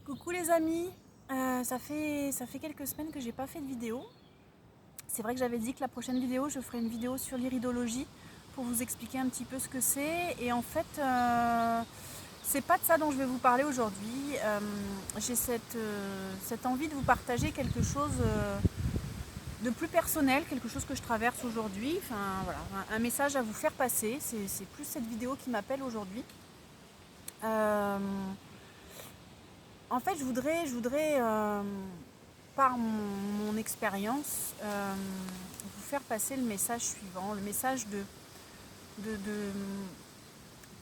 Coucou les amis, ça fait quelques semaines que j'ai pas fait de vidéo. C'est vrai que j'avais dit que la prochaine vidéo, je ferai une vidéo sur l'iridologie pour vous expliquer un petit peu ce que c'est. Et en fait, c'est pas de ça dont je vais vous parler aujourd'hui. J'ai cette envie de vous partager quelque chose de plus personnel, quelque chose que je traverse aujourd'hui. Enfin voilà, un message à vous faire passer. C'est plus cette vidéo qui m'appelle aujourd'hui. Euh, En fait, je voudrais par mon expérience, vous faire passer le message suivant, le message de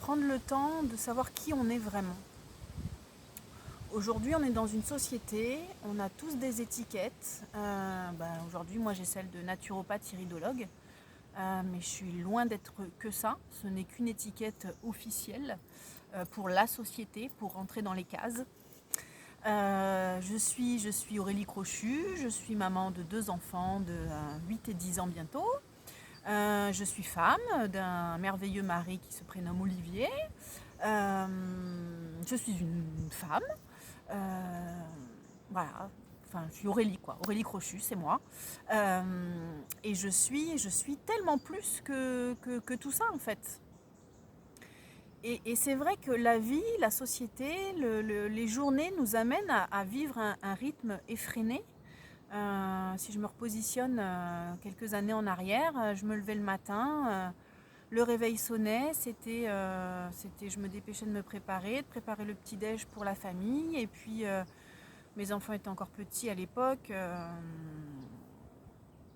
prendre le temps de savoir qui on est vraiment. Aujourd'hui, on est dans une société, on a tous des étiquettes. Aujourd'hui, moi, j'ai celle de naturopathe iridologue, mais je suis loin d'être que ça. Ce n'est qu'une étiquette officielle pour la société, pour rentrer dans les cases. Je suis Aurélie Crochu, je suis maman de 2 enfants de 8 et 10 ans bientôt. Je suis femme d'un merveilleux mari qui se prénomme Olivier. Euh, je suis une femme. Euh, voilà, enfin je suis Aurélie quoi, Aurélie Crochu, c'est moi. Et je suis tellement plus que tout ça en fait. Et c'est vrai que la vie, la société, les journées nous amènent à vivre un rythme effréné. Si je me repositionne quelques années en arrière, je me levais le matin, le réveil sonnait, je me dépêchais de préparer le petit-déj pour la famille. Et puis, mes enfants étaient encore petits à l'époque.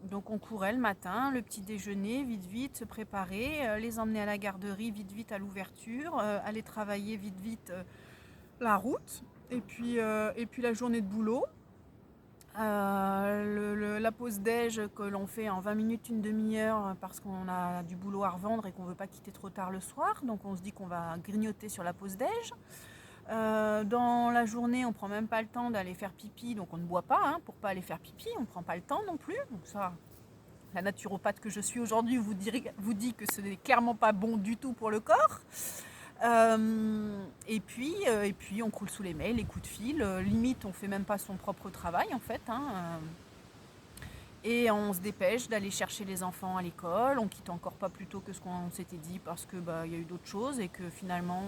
Donc on courait le matin, le petit déjeuner, vite vite, se préparer, les emmener à la garderie, vite vite à l'ouverture, aller travailler vite vite la route, et puis la journée de boulot, la pause déj que l'on fait en 20 minutes, une demi-heure parce qu'on a du boulot à revendre et qu'on ne veut pas quitter trop tard le soir, donc on se dit qu'on va grignoter sur la pause déj. Dans la journée, on ne prend même pas le temps d'aller faire pipi, donc on ne boit pas pour ne pas aller faire pipi, on ne prend pas le temps non plus, donc ça, la naturopathe que je suis aujourd'hui vous dit que ce n'est clairement pas bon du tout pour le corps. Et puis on croule sous les mails, les coups de fil, limite on fait même pas son propre travail en fait. Et on se dépêche d'aller chercher les enfants à l'école, on quitte encore pas plus tôt que ce qu'on s'était dit parce que y a eu d'autres choses et que finalement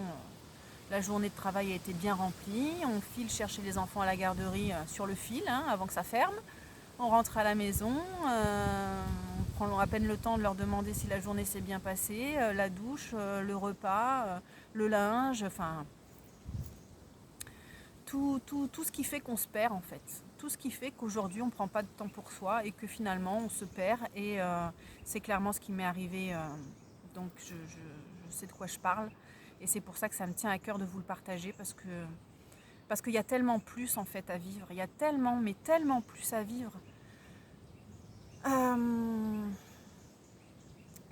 la journée de travail a été bien remplie. On file chercher les enfants à la garderie sur le fil avant que ça ferme. On rentre à la maison, on prend à peine le temps de leur demander si la journée s'est bien passée, la douche, le repas, le linge, enfin tout ce qui fait qu'on se perd en fait. Tout ce qui fait qu'aujourd'hui on ne prend pas de temps pour soi et que finalement on se perd. Et c'est clairement ce qui m'est arrivé. Donc je sais de quoi je parle. Et c'est pour ça que ça me tient à cœur de vous le partager parce qu'il y a tellement plus en fait à vivre. Il y a tellement, mais tellement plus à vivre.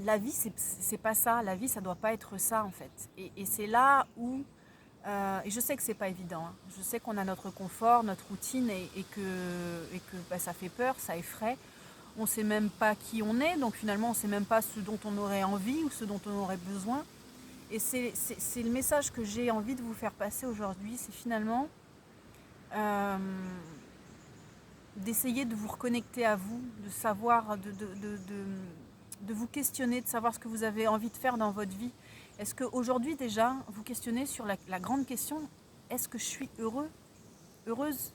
La vie, c'est pas ça. La vie, ça doit pas être ça en fait. Et c'est là où et je sais que c'est pas évident. Je sais qu'on a notre confort, notre routine et que ça fait peur, ça effraie. On ne sait même pas qui on est, donc finalement on ne sait même pas ce dont on aurait envie ou ce dont on aurait besoin. Et c'est le message que j'ai envie de vous faire passer aujourd'hui, c'est finalement euh, d'essayer de vous reconnecter à vous, de savoir, de vous questionner, de savoir ce que vous avez envie de faire dans votre vie. Est-ce qu'aujourd'hui déjà, vous questionnez sur la grande question, est-ce que je suis heureuse?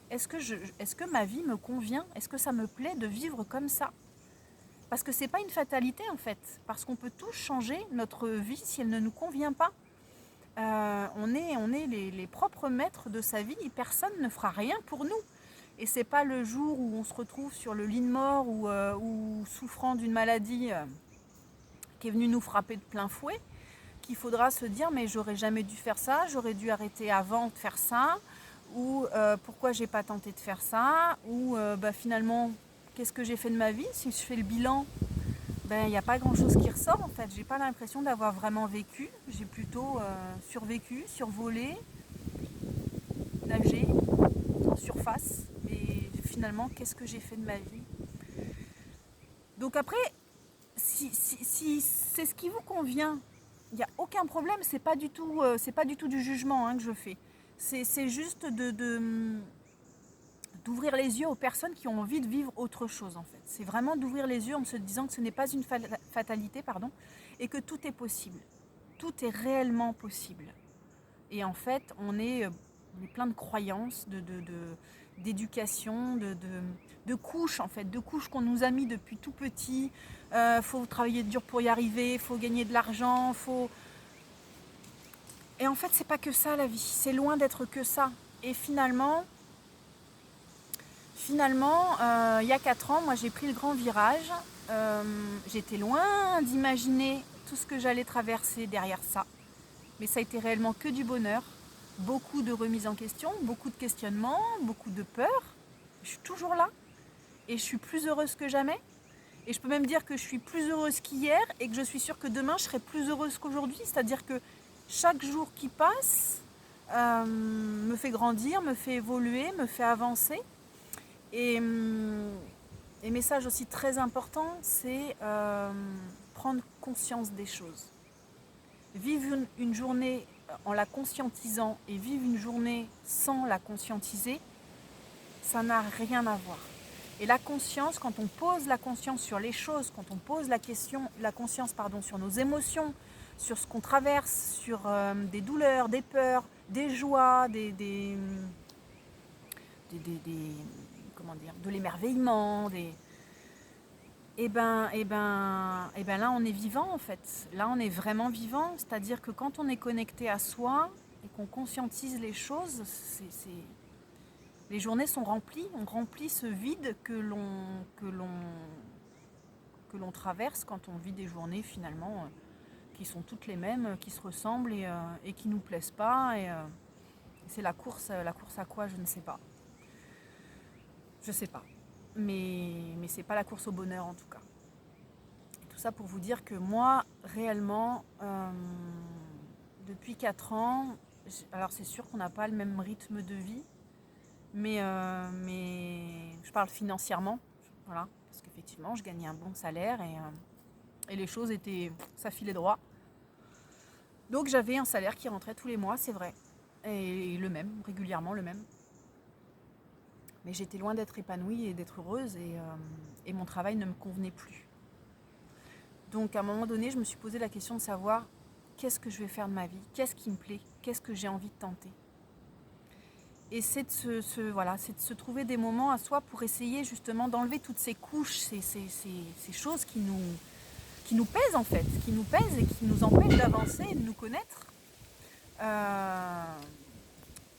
Est-ce que ma vie me convient? Est-ce que ça me plaît de vivre comme ça? Parce que c'est pas une fatalité en fait, parce qu'on peut tous changer notre vie si elle ne nous convient pas. On est les propres maîtres de sa vie et personne ne fera rien pour nous. Et c'est pas le jour où on se retrouve sur le lit de mort ou souffrant d'une maladie qui est venue nous frapper de plein fouet qu'il faudra se dire mais j'aurais jamais dû faire ça, j'aurais dû arrêter avant de faire ça, ou pourquoi j'ai pas tenté de faire ça, ou finalement qu'est-ce que j'ai fait de ma vie. Si je fais le bilan, il n'y a pas grand chose qui ressort en fait. J'ai pas l'impression d'avoir vraiment vécu, j'ai plutôt survécu, survolé, nagé en surface. Et finalement, qu'est-ce que j'ai fait de ma vie? Donc après, si c'est ce qui vous convient, il n'y a aucun problème. C'est pas du tout du jugement que je fais. C'est juste d'ouvrir les yeux aux personnes qui ont envie de vivre autre chose en fait. C'est vraiment d'ouvrir les yeux en se disant que ce n'est pas une fatalité, pardon, et que tout est possible. Tout est réellement possible. Et en fait, on est plein de croyances, d'éducation, de couches en fait, de couches qu'on nous a mis depuis tout petit. Faut travailler dur pour y arriver, faut gagner de l'argent, faut... Et en fait, c'est pas que ça la vie, c'est loin d'être que ça. Et finalement, il y a 4 ans, moi j'ai pris le grand virage. J'étais loin d'imaginer tout ce que j'allais traverser derrière ça. Mais ça a été réellement que du bonheur. Beaucoup de remises en question, beaucoup de questionnements, beaucoup de peur. Je suis toujours là et je suis plus heureuse que jamais. Et je peux même dire que je suis plus heureuse qu'hier et que je suis sûre que demain je serai plus heureuse qu'aujourd'hui. C'est-à-dire que chaque jour qui passe me fait grandir, me fait évoluer, me fait avancer. Et message aussi très important, c'est prendre conscience des choses. Vivre une journée en la conscientisant et vivre une journée sans la conscientiser, ça n'a rien à voir. Et la conscience, quand on pose la conscience sur les choses, quand on pose la conscience sur nos émotions, sur ce qu'on traverse, sur des douleurs, des peurs, des joies, comment dire, de l'émerveillement, et ben là on est vivant en fait. Là on est vraiment vivant, c'est-à-dire que quand on est connecté à soi et qu'on conscientise les choses, les journées sont remplies, on remplit ce vide que l'on traverse quand on vit des journées finalement qui sont toutes les mêmes, qui se ressemblent et qui nous plaisent pas. C'est la course à quoi, je ne sais pas. Je sais pas. Mais c'est pas la course au bonheur en tout cas. Et tout ça pour vous dire que moi, réellement, depuis 4 ans, alors c'est sûr qu'on n'a pas le même rythme de vie, mais je parle financièrement, voilà, parce qu'effectivement, je gagnais un bon salaire et les choses ça filait droit. Donc j'avais un salaire qui rentrait tous les mois, c'est vrai, et le même, régulièrement le même. Mais j'étais loin d'être épanouie et d'être heureuse et mon travail ne me convenait plus. Donc à un moment donné, je me suis posé la question de savoir qu'est-ce que je vais faire de ma vie, qu'est-ce qui me plaît, qu'est-ce que j'ai envie de tenter. Et c'est de se trouver des moments à soi pour essayer justement d'enlever toutes ces couches, ces choses qui nous pèsent en fait, qui nous pèsent et qui nous empêchent d'avancer et de nous connaître.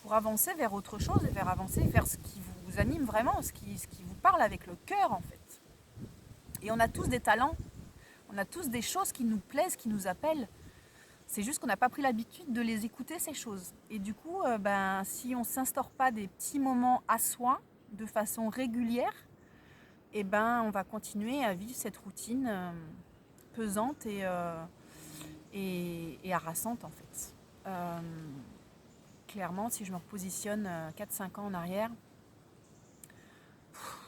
Pour avancer vers autre chose et avancer vers ce qui vous anime vraiment, ce qui vous parle avec le cœur en fait. Et on a tous des talents, on a tous des choses qui nous plaisent, qui nous appellent. C'est juste qu'on n'a pas pris l'habitude de les écouter, ces choses. Et du coup, si on ne s'instaure pas des petits moments à soi de façon régulière, on va continuer à vivre cette routine pesante et harassante en fait. Clairement, si je me repositionne 4-5 ans en arrière,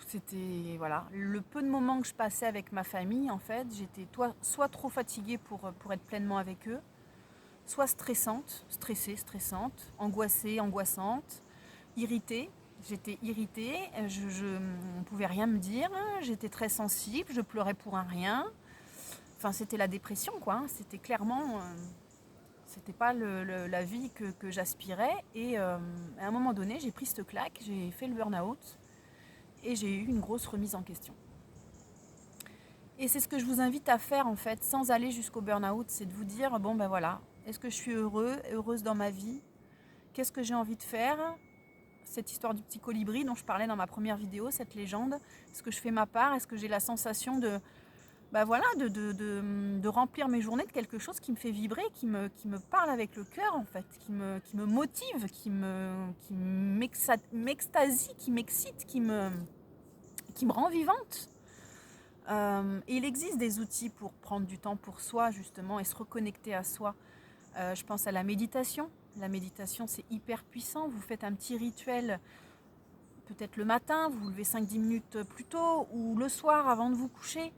c'était le peu de moments que je passais avec ma famille, en fait, j'étais soit trop fatiguée pour être pleinement avec eux, soit stressante, angoissée, angoissante, irritée. J'étais irritée, on ne pouvait rien me dire, j'étais très sensible, je pleurais pour un rien. Enfin, c'était la dépression, quoi. C'était clairement... c'était pas la vie que j'aspirais. Et à un moment donné, j'ai pris cette claque, j'ai fait le burn-out et j'ai eu une grosse remise en question. Et c'est ce que je vous invite à faire en fait, sans aller jusqu'au burn-out, c'est de vous dire, est-ce que je suis heureuse dans ma vie? Qu'est-ce que j'ai envie de faire? Cette histoire du petit colibri dont je parlais dans ma première vidéo, cette légende, est-ce que je fais ma part? Est-ce que j'ai la sensation de remplir mes journées de quelque chose qui me fait vibrer, qui me parle avec le cœur en fait, qui me motive, qui m'extasie, qui m'excite, qui me rend vivante. Et il existe des outils pour prendre du temps pour soi justement et se reconnecter à soi. Je pense à la méditation. La méditation, c'est hyper puissant. Vous faites un petit rituel, peut-être le matin, vous vous levez 5-10 minutes plus tôt, ou le soir avant de vous coucher.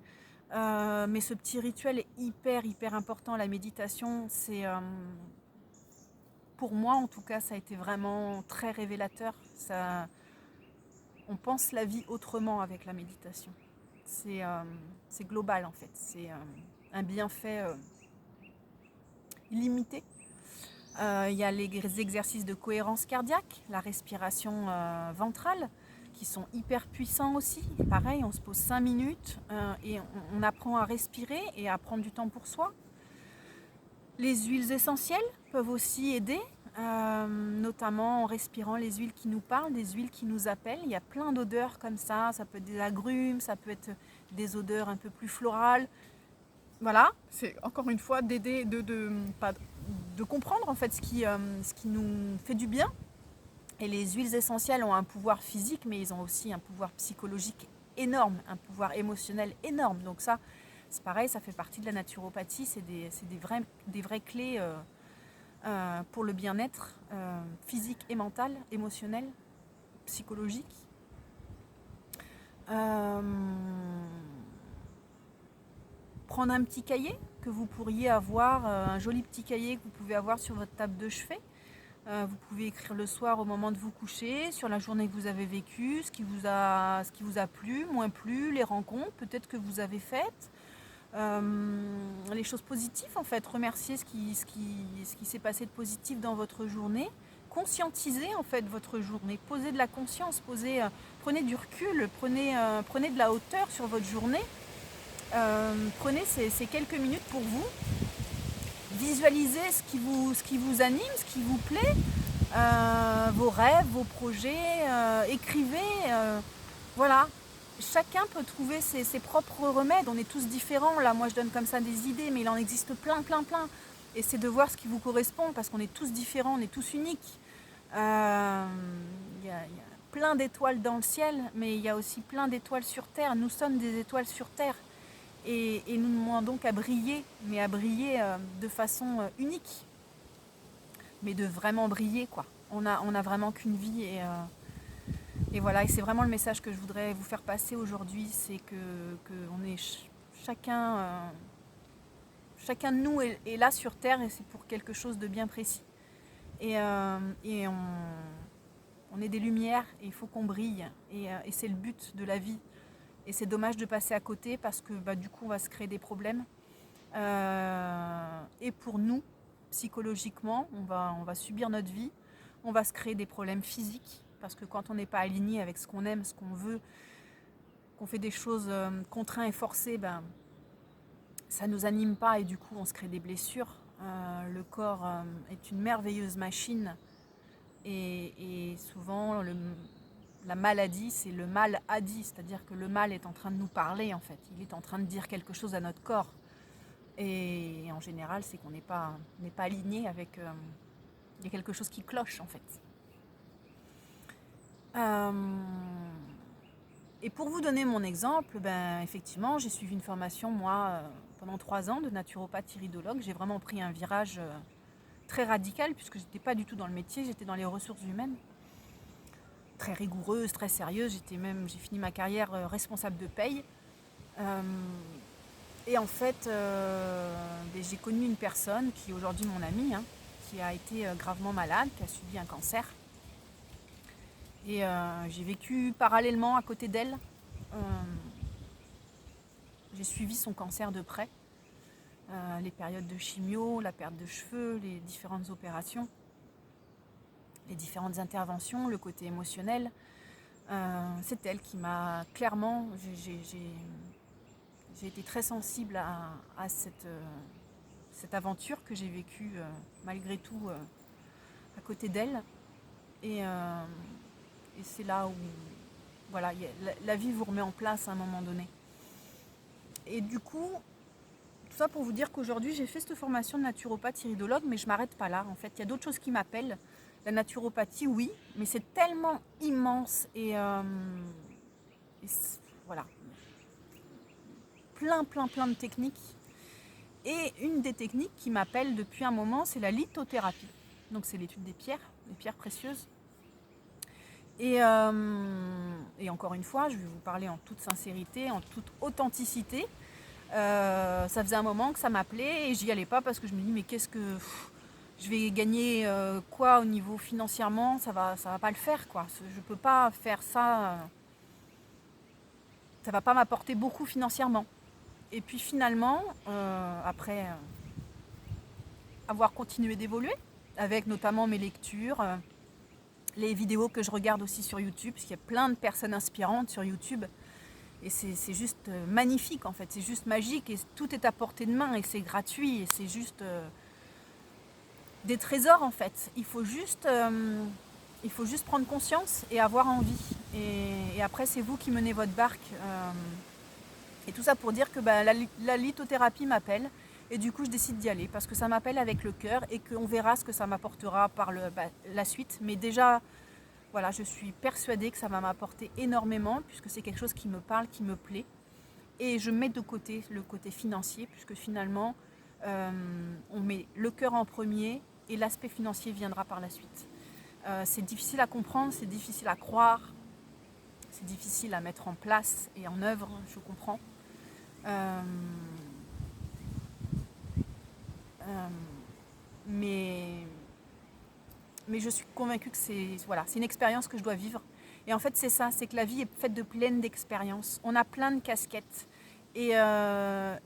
Mais ce petit rituel est hyper important. La méditation, c'est pour moi en tout cas, ça a été vraiment très révélateur. On pense la vie autrement avec la méditation. C'est global en fait, c'est un bienfait illimité. Il y a les exercices de cohérence cardiaque, la respiration ventrale, qui sont hyper puissants aussi. Pareil, on se pose 5 minutes et on apprend à respirer et à prendre du temps pour soi. Les huiles essentielles peuvent aussi aider, notamment en respirant les huiles qui nous parlent, des huiles qui nous appellent. Il y a plein d'odeurs comme ça peut être des agrumes, ça peut être des odeurs un peu plus florales. Voilà, c'est encore une fois d'aider, de comprendre en fait ce qui nous fait du bien. Et les huiles essentielles ont un pouvoir physique, mais ils ont aussi un pouvoir psychologique énorme, un pouvoir émotionnel énorme. Donc ça, c'est pareil, ça fait partie de la naturopathie, c'est des vraies clés pour le bien-être physique et mental, émotionnel, psychologique. Prendre un petit cahier que vous pourriez avoir, un joli petit cahier que vous pouvez avoir sur votre table de chevet. Vous pouvez écrire le soir au moment de vous coucher, sur la journée que vous avez vécue, ce qui vous a plu, moins plu, les rencontres peut-être que vous avez faites, les choses positives en fait, remercier ce qui s'est passé de positif dans votre journée, conscientiser en fait votre journée, posez de la conscience, prenez du recul, prenez de la hauteur sur votre journée, prenez ces quelques minutes pour vous. Visualisez ce qui vous anime, ce qui vous plaît, vos rêves, vos projets, écrivez, voilà. Chacun peut trouver ses propres remèdes, on est tous différents, là moi je donne comme ça des idées, mais il en existe plein. Et c'est de voir ce qui vous correspond, parce qu'on est tous différents, on est tous uniques. Il y a plein d'étoiles dans le ciel, mais il y a aussi plein d'étoiles sur Terre, nous sommes des étoiles sur Terre. Et nous demandons donc à briller, mais à briller de façon unique. Mais de vraiment briller, quoi. On a vraiment qu'une vie et voilà. Et c'est vraiment le message que je voudrais vous faire passer aujourd'hui, c'est que on est chacun de nous est là sur Terre et c'est pour quelque chose de bien précis. Et on est des lumières et il faut qu'on brille. Et c'est le but de la vie. Et c'est dommage de passer à côté parce que du coup on va se créer des problèmes. Et pour nous, psychologiquement, on va subir notre vie, on va se créer des problèmes physiques parce que quand on n'est pas aligné avec ce qu'on aime, ce qu'on veut, qu'on fait des choses contraintes et forcées, ça ne nous anime pas et du coup on se crée des blessures. Le corps est une merveilleuse machine et souvent la maladie, c'est le mal a dit, c'est-à-dire que le mal est en train de nous parler en fait, il est en train de dire quelque chose à notre corps. Et en général, c'est qu'on n'est pas aligné avec... il y a quelque chose qui cloche en fait. Et pour vous donner mon exemple, effectivement, j'ai suivi une formation, moi, pendant 3 ans de naturopathe iridologue. J'ai vraiment pris un virage très radical puisque je n'étais pas du tout dans le métier, j'étais dans les ressources humaines. Très rigoureuse, très sérieuse. J'ai fini ma carrière responsable de paye. Et en fait, j'ai connu une personne qui est aujourd'hui mon amie, qui a été gravement malade, qui a subi un cancer. Et j'ai vécu parallèlement à côté d'elle. J'ai suivi son cancer de près. Les périodes de chimio, la perte de cheveux, les différentes opérations, les différentes interventions, le côté émotionnel. C'est elle qui m'a clairement... J'ai été très sensible à cette aventure que j'ai vécue malgré tout à côté d'elle. Et c'est là où voilà, la vie vous remet en place à un moment donné. Et du coup, tout ça pour vous dire qu'aujourd'hui, j'ai fait cette formation de naturopathe iridologue, mais je ne m'arrête pas là. En fait, il y a d'autres choses qui m'appellent. La naturopathie, oui, mais c'est tellement immense et voilà. Plein de techniques. Et une des techniques qui m'appelle depuis un moment, c'est la lithothérapie. Donc c'est l'étude des pierres précieuses. Et encore une fois, je vais vous parler en toute sincérité, en toute authenticité. Ça faisait un moment que ça m'appelait et j'y allais pas parce que je me dis mais qu'est-ce que... je vais gagner quoi au niveau financièrement, ça va pas le faire quoi. Je peux pas faire ça, ça va pas m'apporter beaucoup financièrement. Et puis finalement, après avoir continué d'évoluer, avec notamment mes lectures, les vidéos que je regarde aussi sur YouTube, parce qu'il y a plein de personnes inspirantes sur YouTube, et c'est juste magnifique en fait, c'est juste magique, et tout est à portée de main, et c'est gratuit, et c'est juste des trésors en fait. Il faut juste prendre conscience et avoir envie. Et après, c'est vous qui menez votre barque. Et tout ça pour dire que la lithothérapie m'appelle. Et du coup, je décide d'y aller parce que ça m'appelle avec le cœur et qu'on verra ce que ça m'apportera par la suite. Mais déjà, voilà, je suis persuadée que ça va m'apporter énormément puisque c'est quelque chose qui me parle, qui me plaît. Et je mets de côté le côté financier puisque finalement, on met le cœur en premier et l'aspect financier viendra par la suite. C'est difficile à comprendre, c'est difficile à croire, c'est difficile à mettre en place et en œuvre, je comprends. Euh, euh, mais, mais je suis convaincue que c'est une expérience que je dois vivre. Et en fait, c'est ça, c'est que la vie est faite de plein d'expériences. On a plein de casquettes. Et la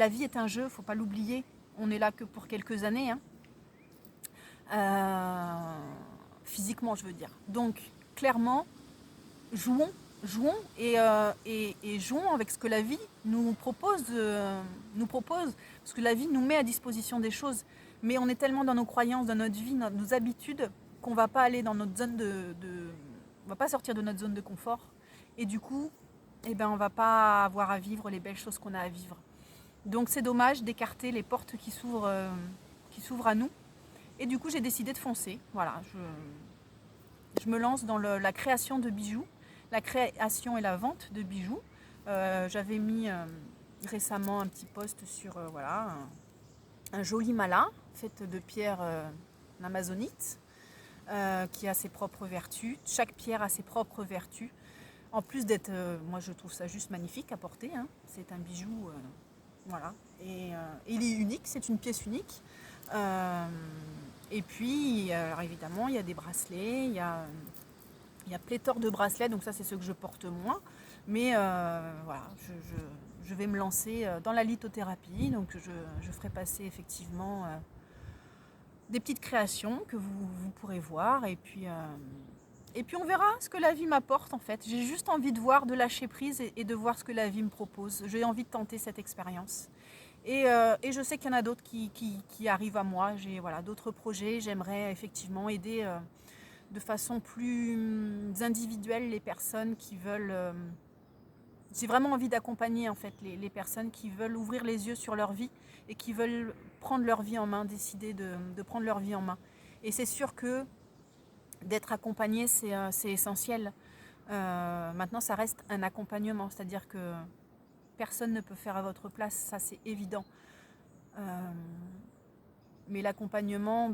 vie est un jeu, il ne faut pas l'oublier. On est là que pour quelques années. Hein. Physiquement, je veux dire. Donc, clairement, jouons, jouons et jouons avec ce que la vie nous propose, parce que la vie nous met à disposition des choses. Mais on est tellement dans nos croyances, dans notre vie, dans nos habitudes, qu'on ne va pas aller dans notre zone on va pas sortir de notre zone de confort. Et du coup, on ne va pas avoir à vivre les belles choses qu'on a à vivre. Donc c'est dommage d'écarter les portes qui s'ouvrent à nous. Et du coup, j'ai décidé de foncer. Voilà, je me lance dans la création de bijoux, la création et la vente de bijoux. J'avais mis récemment un petit post sur un joli mala fait de pierres amazonites qui a ses propres vertus. Chaque pierre a ses propres vertus. En plus d'être, moi je trouve ça juste magnifique à porter. Hein. C'est un bijou, voilà. Et il est unique, c'est une pièce unique. Et puis, alors évidemment, il y a des bracelets, il y a pléthore de bracelets, donc ça c'est ceux que je porte moins. Mais voilà, je vais me lancer dans la lithothérapie, donc je ferai passer effectivement des petites créations que vous pourrez voir. Et puis on verra ce que la vie m'apporte en fait. J'ai juste envie de voir, de lâcher prise et de voir ce que la vie me propose. J'ai envie de tenter cette expérience. Et je sais qu'il y en a d'autres qui arrivent à moi. J'ai d'autres projets. J'aimerais effectivement aider de façon plus individuelle les personnes qui veulent... j'ai vraiment envie d'accompagner en fait les personnes qui veulent ouvrir les yeux sur leur vie et qui veulent prendre leur vie en main, décider de prendre leur vie en main. Et c'est sûr que d'être accompagné, c'est essentiel. Maintenant, ça reste un accompagnement, c'est-à-dire que personne ne peut faire à votre place, ça c'est évident. Mais l'accompagnement,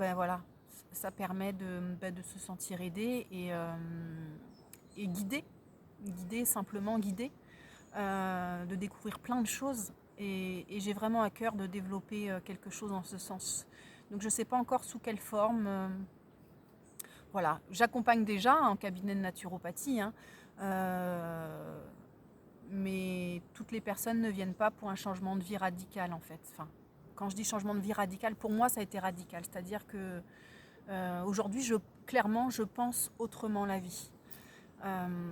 ça permet de se sentir aidé et guidé, simplement guidé, de découvrir plein de choses. Et j'ai vraiment à cœur de développer quelque chose en ce sens. Donc je ne sais pas encore sous quelle forme. Voilà, j'accompagne déjà en cabinet de naturopathie, hein, mais toutes les personnes ne viennent pas pour un changement de vie radical en fait. Enfin, quand je dis changement de vie radical, pour moi ça a été radical, c'est-à-dire que aujourd'hui, clairement, je pense autrement la vie.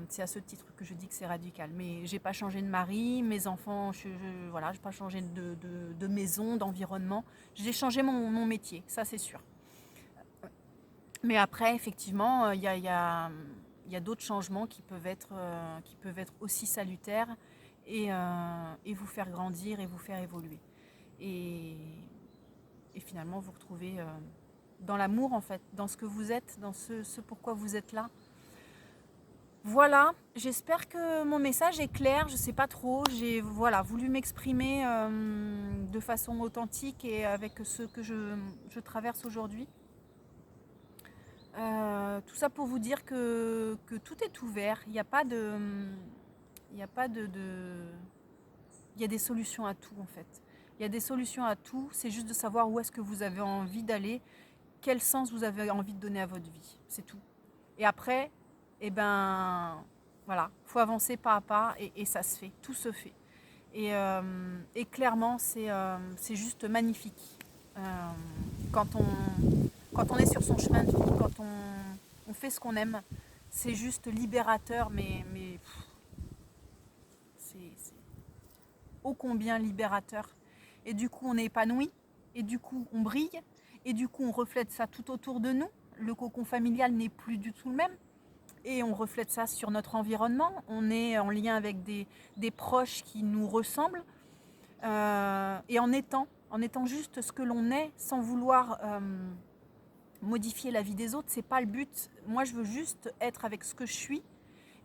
C'est à ce titre que je dis que c'est radical. Mais j'ai pas changé de mari, mes enfants, j'ai pas changé de maison, d'environnement. J'ai changé mon métier, ça c'est sûr. Mais après, effectivement, il y a d'autres changements qui peuvent être aussi salutaires et vous faire grandir et vous faire évoluer. Et finalement, vous retrouver dans l'amour, en fait, dans ce que vous êtes, dans ce pourquoi vous êtes là. Voilà, j'espère que mon message est clair, je ne sais pas trop. J'ai voulu m'exprimer de façon authentique et avec ce que je traverse aujourd'hui. Tout ça pour vous dire que tout est ouvert. Il n'y a pas de... Il y a des solutions à tout en fait. Il y a des solutions à tout, c'est juste de savoir où est-ce que vous avez envie d'aller quel sens vous avez envie de donner à votre vie. C'est tout. Et après, eh ben, voilà, il faut avancer pas à pas et ça se fait, tout se fait. Et clairement, c'est juste magnifique. Euh, quand, quand on est sur son chemin de vie, quand on fait ce qu'on aime, c'est juste libérateur, mais c'est ô combien libérateur. Et du coup, on est épanoui, et du coup, on brille, et du coup, on reflète ça tout autour de nous. Le cocon familial n'est plus du tout le même. Et on reflète ça sur notre environnement. On est en lien avec des proches qui nous ressemblent. Et en étant juste ce que l'on est, sans vouloir modifier la vie des autres, c'est pas le but. Moi, je veux juste être avec ce que je suis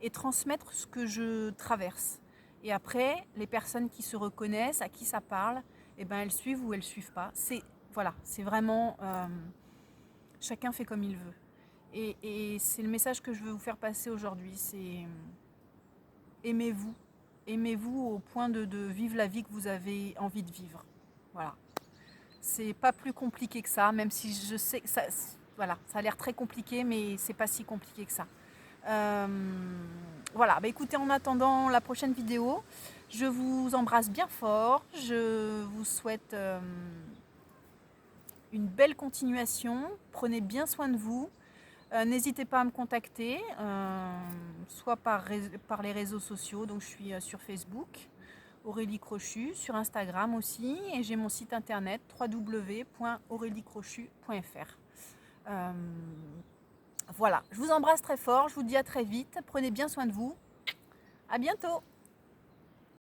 et transmettre ce que je traverse. Et après, les personnes qui se reconnaissent, à qui ça parle, eh ben, elles suivent ou elles suivent pas. Voilà, c'est vraiment chacun fait comme il veut. Et c'est le message que je veux vous faire passer aujourd'hui. C'est aimez-vous. Aimez-vous au point de vivre la vie que vous avez envie de vivre. Voilà. C'est pas plus compliqué que ça, même si je sais que ça, voilà, ça a l'air très compliqué, mais c'est pas si compliqué que ça. Voilà, bah écoutez, en attendant la prochaine vidéo, je vous embrasse bien fort. Je vous souhaite une belle continuation. Prenez bien soin de vous. N'hésitez pas à me contacter, soit par les réseaux sociaux. Donc je suis sur Facebook, Aurélie Crochu, sur Instagram aussi, et j'ai mon site internet www.auréliecrochu.fr. Voilà, je vous embrasse très fort, je vous dis à très vite, prenez bien soin de vous, à bientôt.